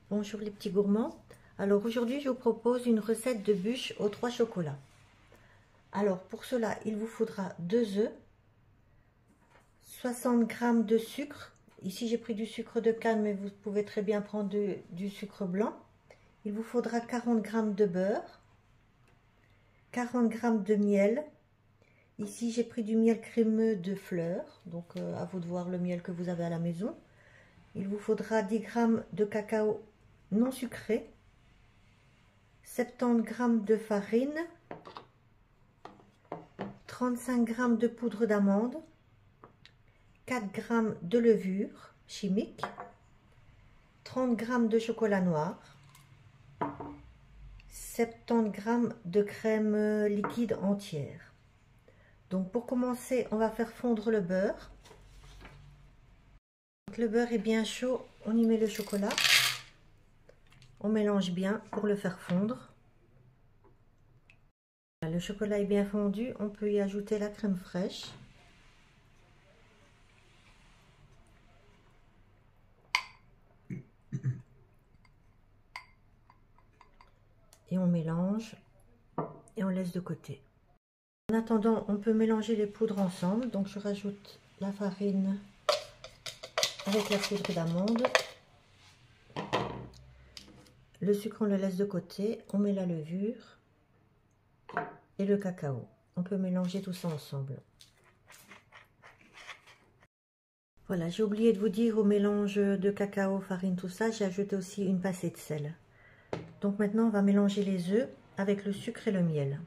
Bonjour les petits gourmands. Alors aujourd'hui je vous propose une recette de bûche aux 3 chocolats. Alors pour cela il vous faudra 2 œufs, 60 g de sucre. Ici j'ai pris du sucre de canne mais vous pouvez très bien prendre du sucre blanc. Il vous faudra 40 g de beurre, 40 g de miel. Ici j'ai pris du miel crémeux de fleurs, donc à vous de voir le miel que vous avez à la maison. Il vous faudra 10 g de cacao non sucré, 70 g de farine, 35 g de poudre d'amande, 4 g de levure chimique, 30 g de chocolat noir, 70 g de crème liquide entière. Donc pour commencer, on va faire fondre le beurre. Quand le beurre est bien chaud, on y met le chocolat. On mélange bien pour le faire fondre. Le chocolat est bien fondu, on peut y ajouter la crème fraîche. Et on mélange et on laisse de côté. En attendant, on peut mélanger les poudres ensemble. Donc je rajoute la farine avec la poudre d'amande. Le sucre, on le laisse de côté. On met la levure et le cacao. On peut mélanger tout ça ensemble. Voilà, j'ai oublié de vous dire, au mélange de cacao, farine, tout ça, j'ai ajouté aussi une pincée de sel. Donc maintenant, on va mélanger les œufs avec le sucre et le miel.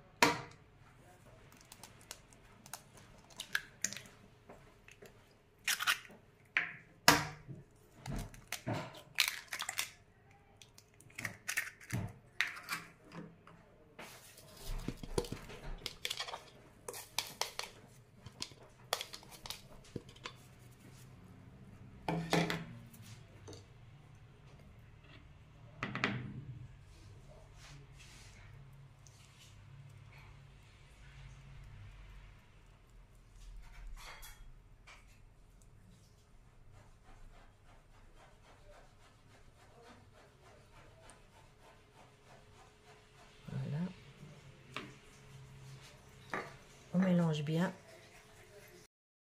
On mélange bien.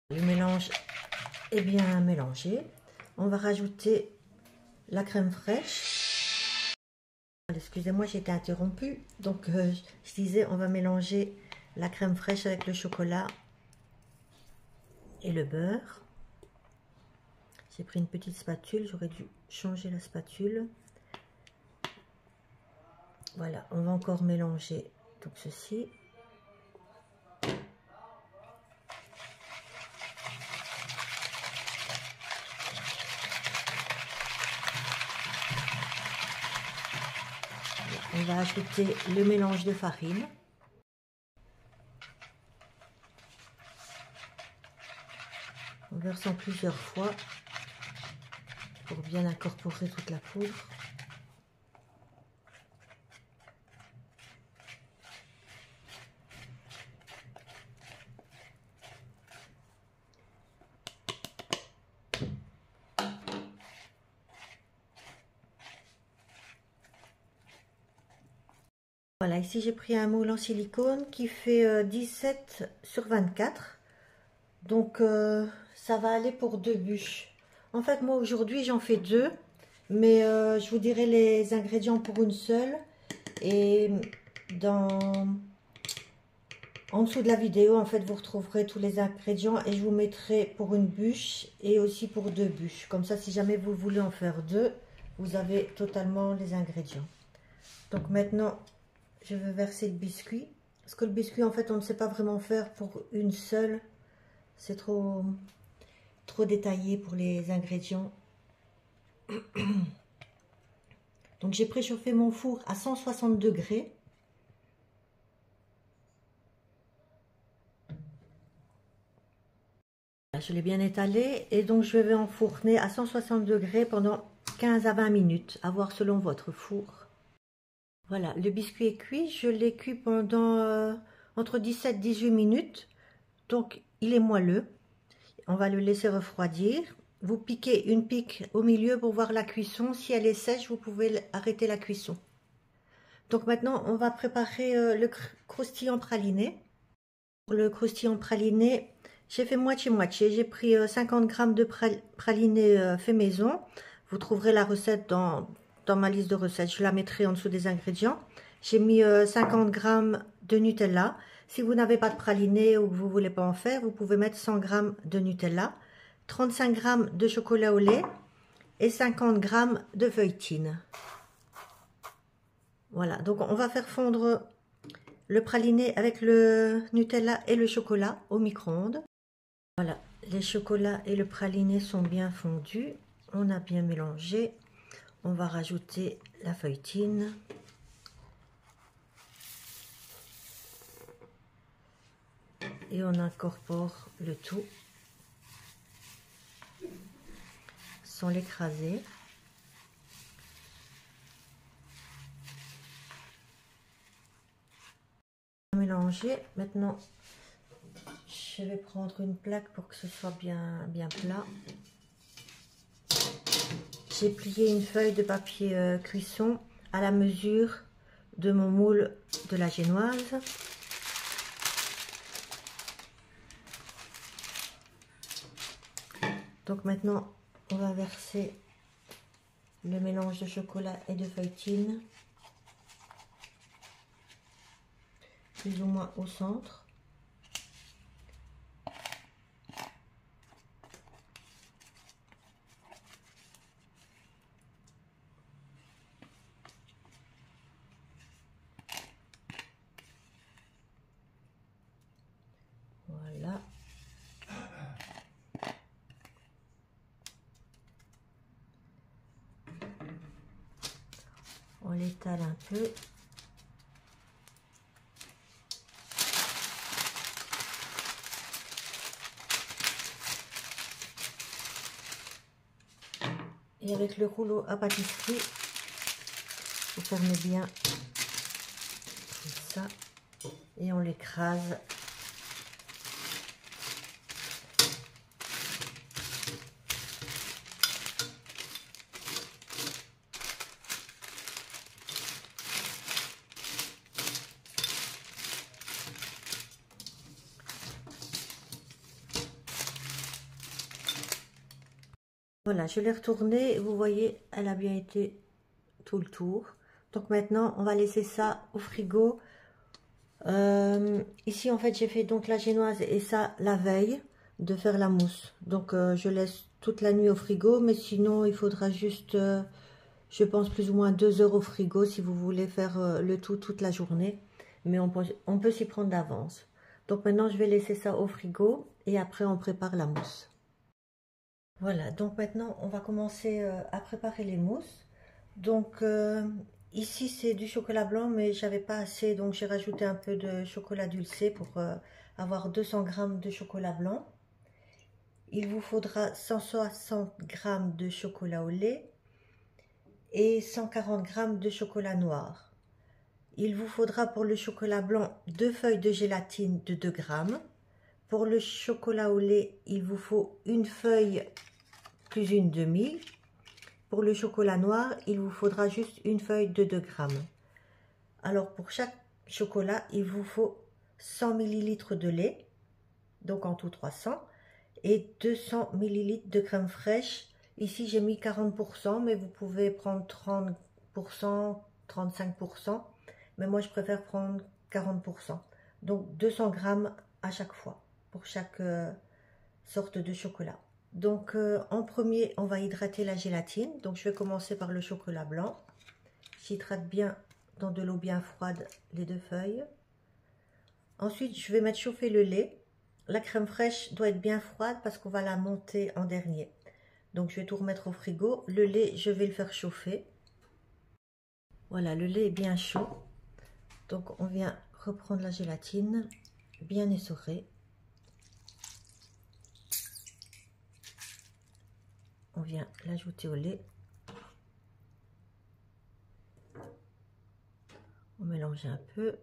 Le mélange est bien mélangé. On va rajouter la crème fraîche. Excusez-moi, j'ai été interrompue. Donc, je disais, on va mélanger la crème fraîche avec le chocolat et le beurre. J'ai pris une petite spatule. J'aurais dû changer la spatule. Voilà, on va encore mélanger donc ceci. On va ajouter le mélange de farine. On verse en plusieurs fois pour bien incorporer toute la poudre. Voilà, ici j'ai pris un moule en silicone qui fait 17 sur 24. Donc ça va aller pour 2 bûches. En fait, moi aujourd'hui j'en fais 2. Mais je vous dirai les ingrédients pour une seule. Et en dessous de la vidéo, en fait, vous retrouverez tous les ingrédients. Et je vous mettrai pour une bûche et aussi pour 2 bûches. Comme ça, si jamais vous voulez en faire 2, vous avez totalement les ingrédients. Donc maintenant, je vais verser le biscuit. Parce que le biscuit, en fait, on ne sait pas vraiment faire pour une seule. C'est trop détaillé pour les ingrédients. Donc j'ai préchauffé mon four à 160 degrés. Je l'ai bien étalé et donc je vais enfourner à 160 degrés pendant 15 à 20 minutes, à voir selon votre four. Voilà, le biscuit est cuit. Je l'ai cuit pendant entre 17 et 18 minutes. Donc il est moelleux. On va le laisser refroidir vous piquez une pique au milieu pour voir la cuisson. Si elle est sèche, vous pouvez arrêter la cuisson. Donc maintenant, on va préparer le croustillant praliné. Pour le croustillant praliné, j'ai fait moitié-moitié. J'ai pris 50 g de praliné fait maison. Vous trouverez la recette dans ma liste de recettes. Je la mettrai en dessous des ingrédients. J'ai mis 50 g de Nutella. Si vous n'avez pas de praliné ou que vous ne voulez pas en faire, vous pouvez mettre 100 g de Nutella, 35 g de chocolat au lait et 50 g de feuilletine. Voilà, donc on va faire fondre le praliné avec le Nutella et le chocolat au micro-ondes. Voilà, les chocolats et le praliné sont bien fondus. On a bien mélangé. On va rajouter la feuilletine. Et on incorpore le tout sans l'écraser. Mélanger. Maintenant, je vais prendre une plaque pour que ce soit bien plat. J'ai plié une feuille de papier cuisson à la mesure de mon moule de la génoise. Donc maintenant, on va verser le mélange de chocolat et de feuilletine plus ou moins au centre. Voilà. On l'étale un peu. Et avec le rouleau à pâtisserie, vous fermez bien comme ça et on l'écrase. Voilà, je l'ai retournée, vous voyez, elle a bien été tout le tour. Donc maintenant, on va laisser ça au frigo. Ici, en fait, j'ai fait donc la génoise et ça la veille de faire la mousse. Donc, je laisse toute la nuit au frigo, mais sinon, il faudra juste, je pense, plus ou moins 2 heures au frigo si vous voulez faire le tout toute la journée. Mais on peut s'y prendre d'avance. Donc maintenant, je vais laisser ça au frigo et après, on prépare la mousse. Voilà, donc maintenant on va commencer à préparer les mousses. Donc ici c'est du chocolat blanc, mais j'avais pas assez, donc j'ai rajouté un peu de chocolat dulcé pour avoir 200 g de chocolat blanc. Il vous faudra 160 g de chocolat au lait et 140 g de chocolat noir. Il vous faudra pour le chocolat blanc 2 feuilles de gélatine de 2 g. Pour le chocolat au lait, il vous faut une feuille plus une demi. Pour le chocolat noir, il vous faudra juste une feuille de 2 g. Alors pour chaque chocolat, il vous faut 100 ml de lait, donc en tout 300, et 200 ml de crème fraîche. Ici j'ai mis 40%, mais vous pouvez prendre 30%, 35%, mais moi je préfère prendre 40%. Donc 200 g à chaque fois, pour chaque sorte de chocolat. Donc en premier, on va hydrater la gélatine. Donc je vais commencer par le chocolat blanc. J'hydrate bien dans de l'eau bien froide les 2 feuilles. Ensuite, je vais mettre chauffer le lait. La crème fraîche doit être bien froide parce qu'on va la monter en dernier. Donc je vais tout remettre au frigo. Le lait, je vais le faire chauffer. Voilà, le lait est bien chaud. Donc on vient reprendre la gélatine, bien essorer. On vient l'ajouter au lait. On mélange un peu.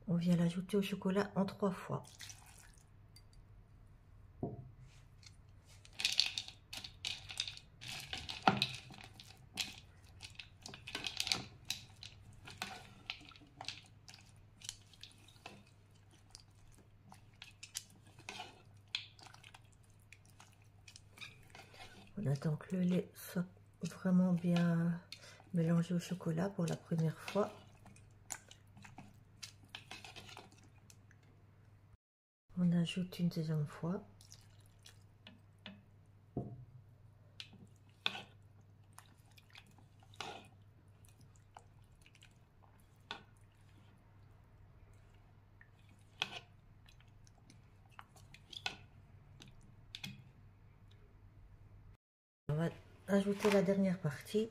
On vient l'ajouter au chocolat en 3 fois. On attend que le lait soit vraiment bien mélangé au chocolat pour la première fois. On ajoute une deuxième fois. On va ajouter la dernière partie.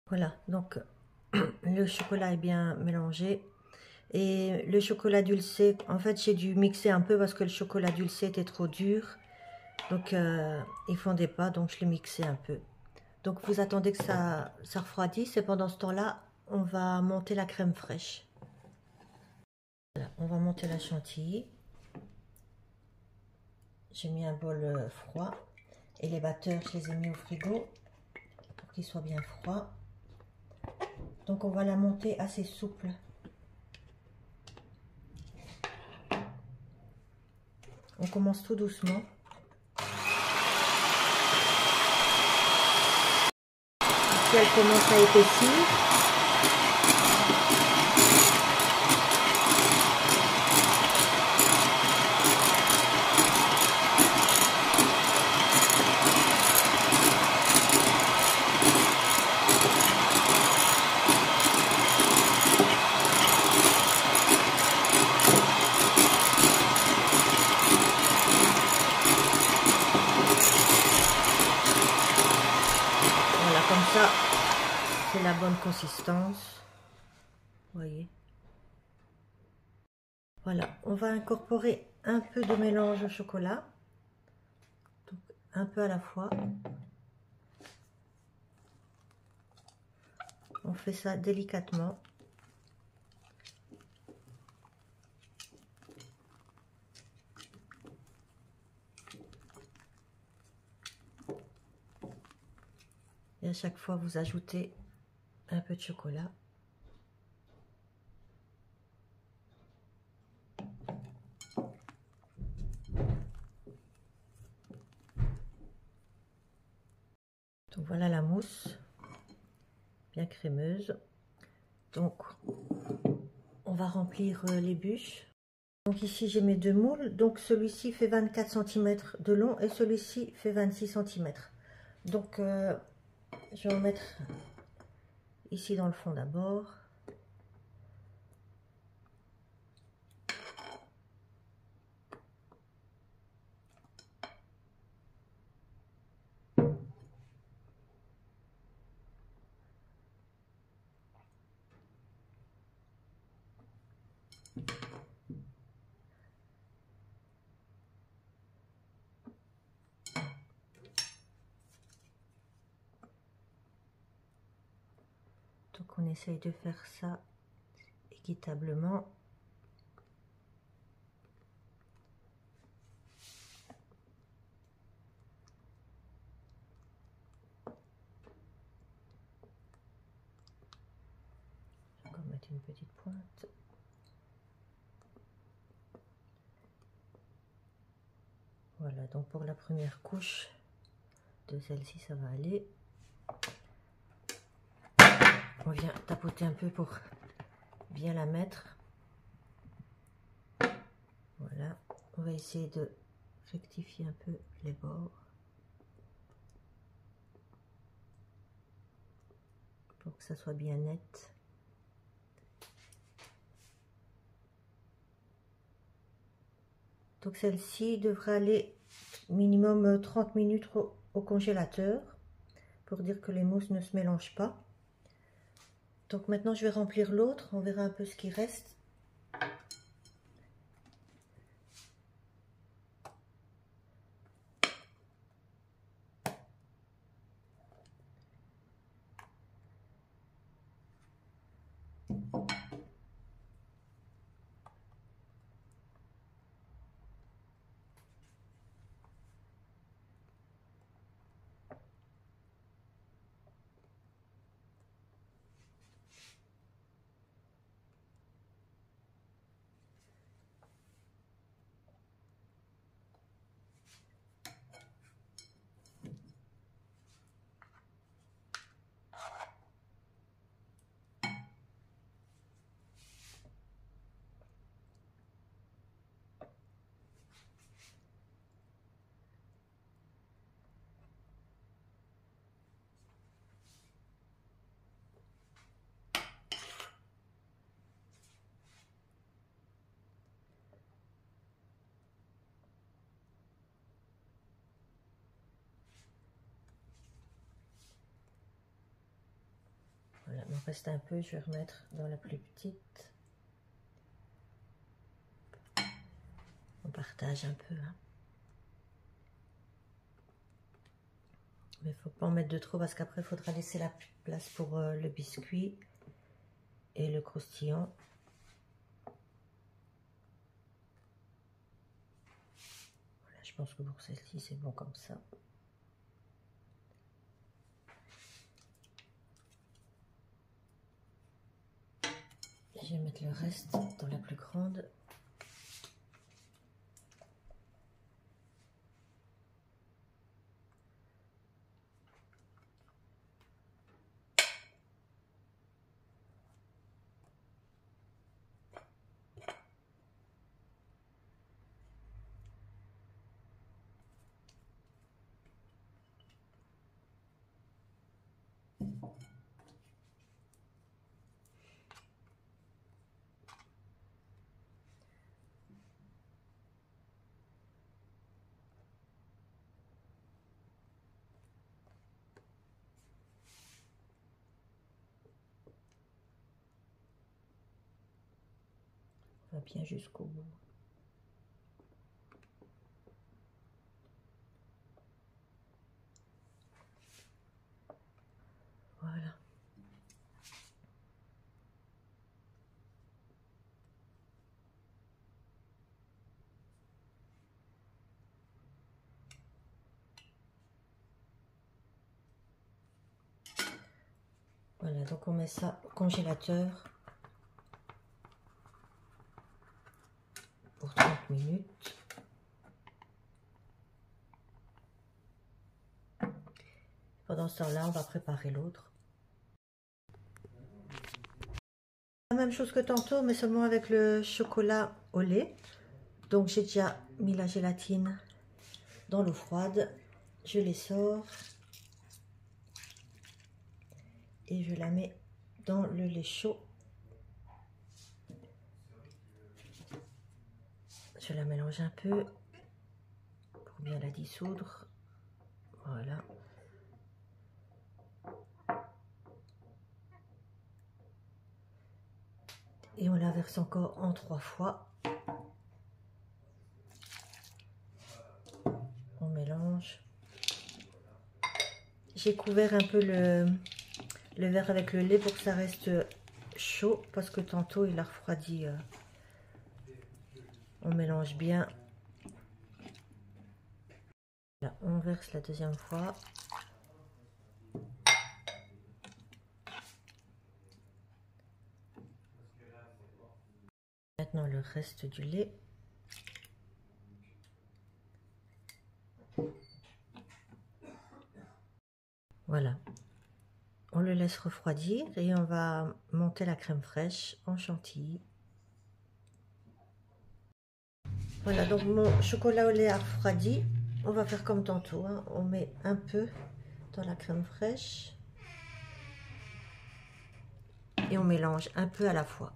Voilà, donc le chocolat est bien mélangé. Et le chocolat dulcé, en fait j'ai dû mixer un peu parce que le chocolat dulcé était trop dur. Donc il fondait pas, donc je l'ai mixé un peu. Donc vous attendez que ça refroidisse et pendant ce temps-là, on va monter la crème fraîche. Voilà, on va monter la chantilly. J'ai mis un bol froid et les batteurs, je les ai mis au frigo pour qu'ils soient bien froids. Donc on va la monter assez souple. On commence tout doucement. Si elle commence à épaissir, voilà, comme ça, c'est la bonne consistance. Vous voyez. Voilà, on va incorporer un peu de mélange au chocolat, donc un peu à la fois. On fait ça délicatement. Et à chaque fois, vous ajoutez un peu de chocolat. Donc voilà la mousse, bien crémeuse. Donc on va remplir les bûches. Donc ici j'ai mes deux moules. Donc celui-ci fait 24 cm de long et celui-ci fait 26 cm. Donc je vais en mettre ici dans le fond d'abord. Donc on essaye de faire ça équitablement. Je vais encore mettre une petite pointe. Voilà, donc pour la première couche de celle-ci, ça va aller. On vient tapoter un peu pour bien la mettre. Voilà, on va essayer de rectifier un peu les bords pour que ça soit bien net. Donc celle-ci devra aller minimum 30 minutes au congélateur pour dire que les mousses ne se mélangent pas. Donc maintenant je vais remplir l'autre, on verra un peu ce qui reste. il m'en reste un peu, je vais remettre dans la plus petite. On partage un peu, hein. Mais il ne faut pas en mettre de trop parce qu'après il faudra laisser la place pour le biscuit et le croustillant. Voilà, je pense que pour celle-ci c'est bon comme ça. Je vais mettre le reste dans la plus grande. On va bien jusqu'au bout. Voilà. Voilà, donc on met ça au congélateur pour 30 minutes. Pendant ce temps-là, on va préparer l'autre. La même chose que tantôt, mais seulement avec le chocolat au lait. Donc j'ai déjà mis la gélatine dans l'eau froide. Je les sors. Et je la mets dans le lait chaud. Je la mélange un peu pour bien la dissoudre. Voilà. Et on la verse encore en 3 fois. On mélange. J'ai couvert un peu le verre avec le lait pour que ça reste chaud parce que tantôt il a refroidi. On mélange bien. Là, on verse la deuxième fois. Maintenant le reste du lait. Voilà. On le laisse refroidir et on va monter la crème fraîche en chantilly. Voilà, donc mon chocolat au lait a refroidi. On va faire comme tantôt, hein. On met un peu dans la crème fraîche et on mélange un peu à la fois.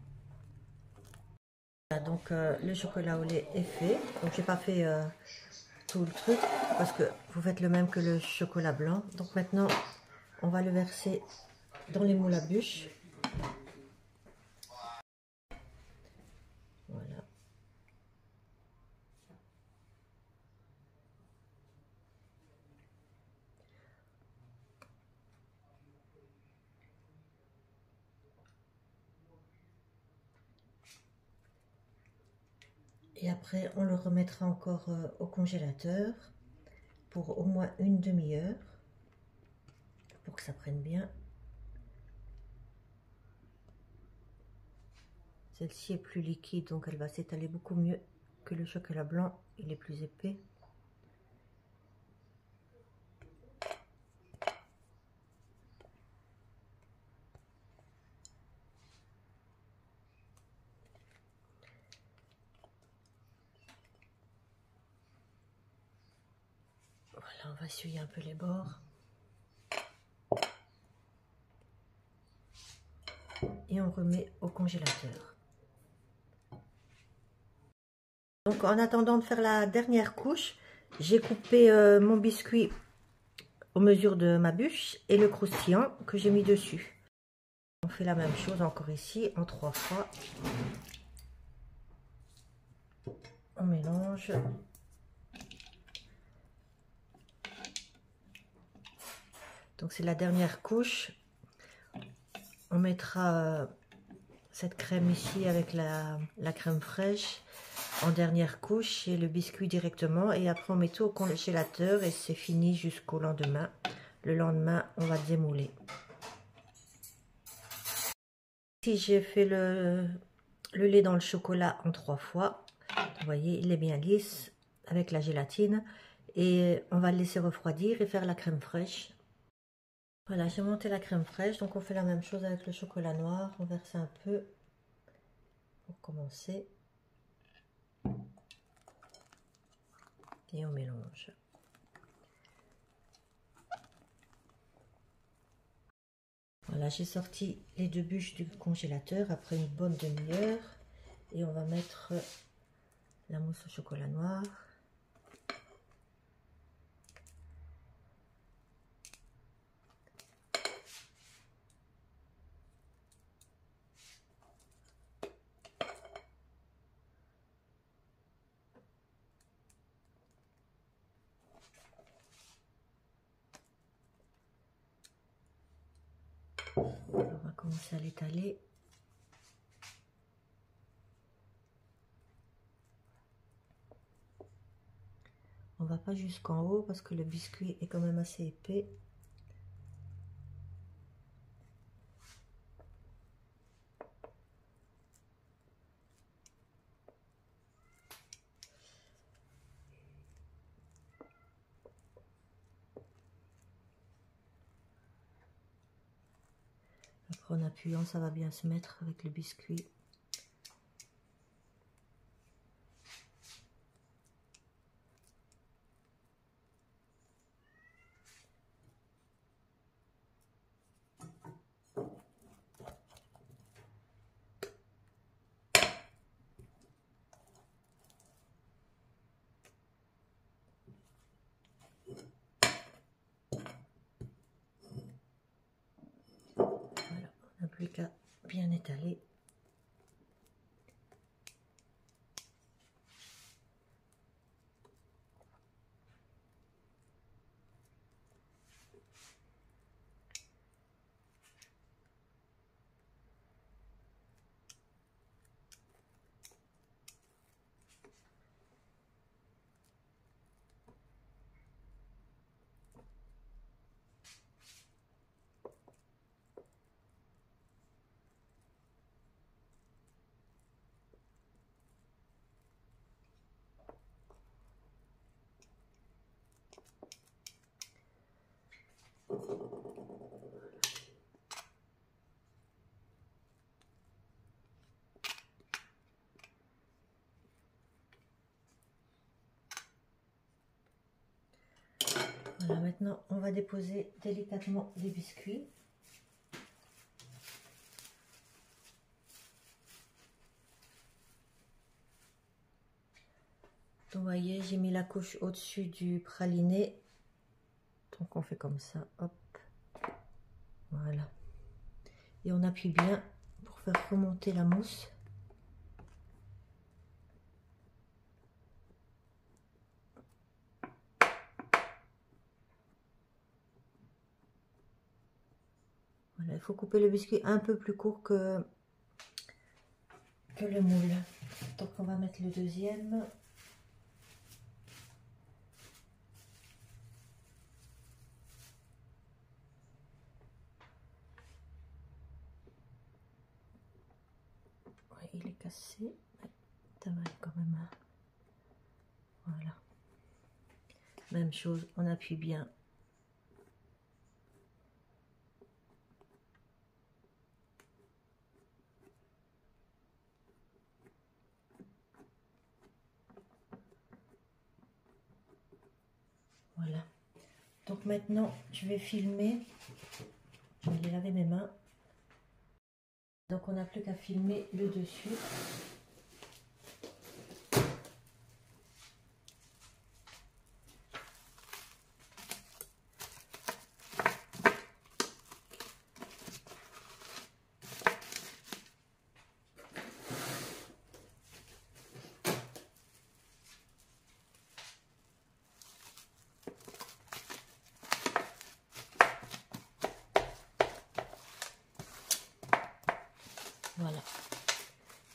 Voilà, donc le chocolat au lait est fait. Donc j'ai pas fait tout le truc parce que vous faites le même que le chocolat blanc. Donc maintenant on va le verser dans les moules à bûches. Voilà. Et après, on le remettra encore au congélateur pour au moins une demi-heure pour que ça prenne bien. Celle-ci est plus liquide, donc elle va s'étaler beaucoup mieux que le chocolat blanc. Il est plus épais. Voilà, on va essuyer un peu les bords. Et on remet au congélateur. Donc en attendant de faire la dernière couche, j'ai coupé mon biscuit aux mesures de ma bûche et le croustillant que j'ai mis dessus. On fait la même chose encore ici en 3 fois. On mélange. Donc c'est la dernière couche. On mettra cette crème ici avec la crème fraîche en dernière couche et le biscuit directement. Et après on met tout au congélateur et c'est fini jusqu'au lendemain. Le lendemain, on va démouler. Ici, j'ai fait le lait dans le chocolat en 3 fois. Vous voyez, il est bien lisse avec la gélatine. Et on va le laisser refroidir et faire la crème fraîche. Voilà, j'ai monté la crème fraîche. Donc, on fait la même chose avec le chocolat noir. On verse un peu pour commencer. Et on mélange. Voilà, j'ai sorti les 2 bûches du congélateur après une bonne demi-heure. Et on va mettre la mousse au chocolat noir. On va commencer à l'étaler. On va pas jusqu'en haut parce que le biscuit est quand même assez épais. Après en appuyant, ça va bien se mettre avec le biscuit. Voilà, on n'a plus qu'à bien étaler. Voilà, maintenant on va déposer délicatement les biscuits. Donc vous voyez, j'ai mis la couche au-dessus du praliné. Donc on fait comme ça, hop. Voilà. Et on appuie bien pour faire remonter la mousse. Voilà, il faut couper le biscuit un peu plus court que le moule. Donc on va mettre le deuxième. Ouais, il est cassé, mais ça va quand même. Voilà. Même chose, on appuie bien. Voilà. Donc maintenant, je vais filmer. Je vais laver mes mains. Donc on n'a plus qu'à filmer le dessus. Voilà.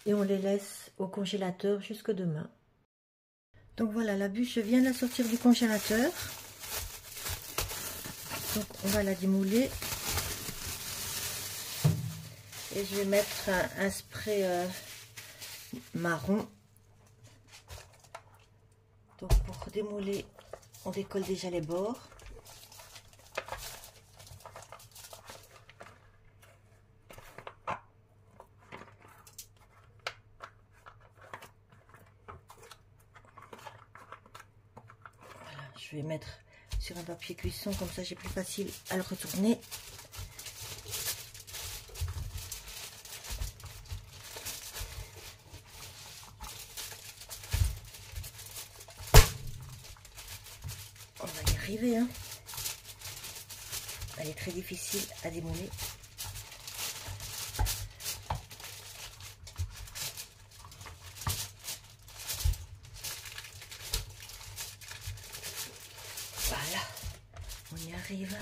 Et on les laisse au congélateur jusque demain. Donc voilà, la bûche, je viens de la sortir du congélateur. Donc on va la démouler. Et je vais mettre un spray marron. Donc pour démouler, on décolle déjà les bords. Voilà, je vais mettre sur un papier cuisson, comme ça j'ai plus facile à le retourner. On va y arriver, hein. Elle est très difficile à démouler. Voilà, on y arrive.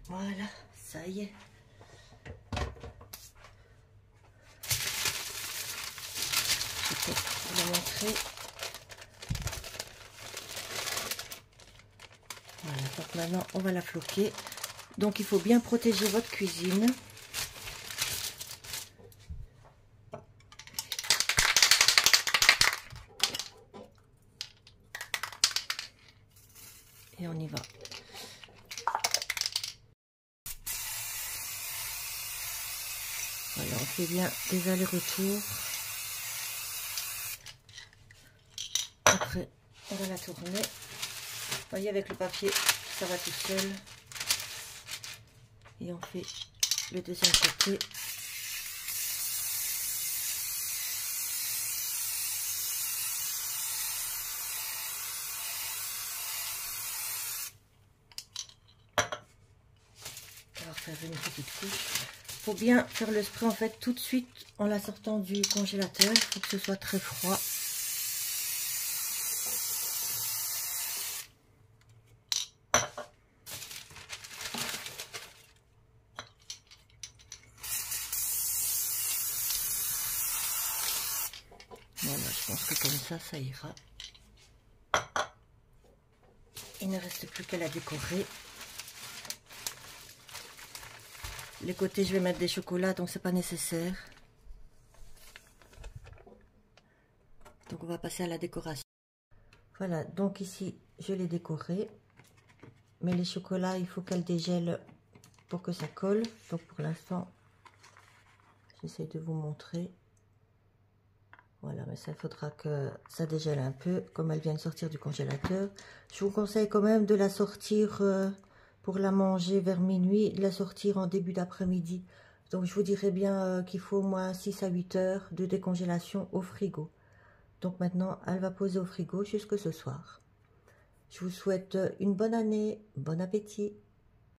Voilà, ça y est. Je vais vous la montrer. Voilà, donc maintenant on va la floquer. Donc il faut bien protéger votre cuisine. Et on y va. Voilà, on fait bien des allers-retours. Après, on va la tourner. Vous voyez, avec le papier, ça va tout seul. Et on fait le deuxième côté. On va faire une petite couche. Il faut bien faire le spray en fait tout de suite en la sortant du congélateur. Il faut que ce soit très froid. Voilà, je pense que comme ça ira. Il ne reste plus qu'à la décorer. Les côtés, je vais mettre des chocolats, donc c'est pas nécessaire. Donc on va passer à la décoration. Voilà, donc ici, je l'ai décoré. Mais les chocolats, il faut qu'elles dégèlent pour que ça colle. Donc pour l'instant, j'essaie de vous montrer. Voilà, mais ça, il faudra que ça dégèle un peu, comme elle vient de sortir du congélateur. Je vous conseille quand même de la sortir pour la manger vers minuit, de la sortir en début d'après-midi. Donc je vous dirais bien qu'il faut au moins 6 à 8 heures de décongélation au frigo. Donc maintenant, elle va poser au frigo jusque ce soir. Je vous souhaite une bonne année, bon appétit.